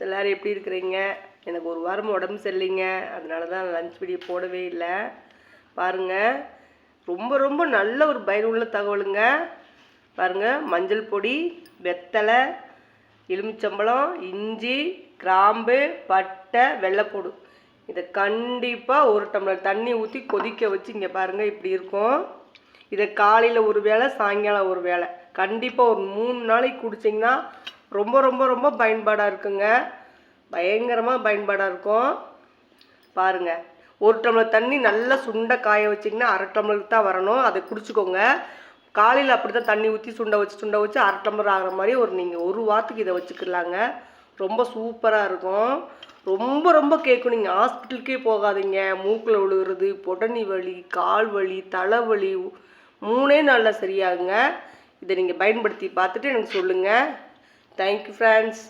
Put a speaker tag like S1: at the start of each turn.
S1: எல்லோரும் எப்படி இருக்கிறீங்க? எனக்கு ஒரு வாரம் உடம்பு சரியில்லைங்க, அதனால தான் லஞ்ச் வீடியோ போடவே இல்லை. பாருங்கள், ரொம்ப ரொம்ப நல்ல ஒரு பயனுள்ள தகவலுங்க. பாருங்கள், மஞ்சள் பொடி, வெத்தலை, எலுமிச்சம்பழம், இஞ்சி, கிராம்பு, பட்டை, வெள்ளைப்பூடு, இதை கண்டிப்பாக ஒரு டம்ளர் தண்ணி ஊற்றி கொதிக்க வச்சு இங்கே பாருங்கள் இப்படி இருக்கும். இதை காலையில் ஒரு வேளை, சாயங்காலம் ஒரு வேளை, கண்டிப்பாக ஒரு 3 நாளைக்கு குடிச்சிங்கன்னா ரொம்ப ரொம்ப ரொம்ப பயன்பாடாக இருக்குங்க. பயங்கரமாக பயன்பாடாக இருக்கும். பாருங்கள், ஒரு டம்ளர் தண்ணி நல்லா சுண்டை காய வச்சிங்கன்னா 1/2 டம்ளருக்கு தான் வரணும். அதை குடிச்சிக்கோங்க. காலையில் அப்படி தான் தண்ணி ஊற்றி சுண்டை வச்சு 1/2 டம்ளர் ஆகிற மாதிரி நீங்கள் ஒரு வாரத்துக்கு இதை வச்சுக்கலாங்க. ரொம்ப சூப்பராக இருக்கும். ரொம்ப ரொம்ப கேட்கும். நீங்கள் ஹாஸ்பிட்டலுக்கே போகாதீங்க. மூக்கில் விழுகிறது, புடனி வலி, கால் வலி, தலைவலி 3 நாளில் சரியாகுங்க. இதை நீங்கள் பயன்படுத்தி பார்த்துட்டு எனக்கு சொல்லுங்கள். Thank you friends.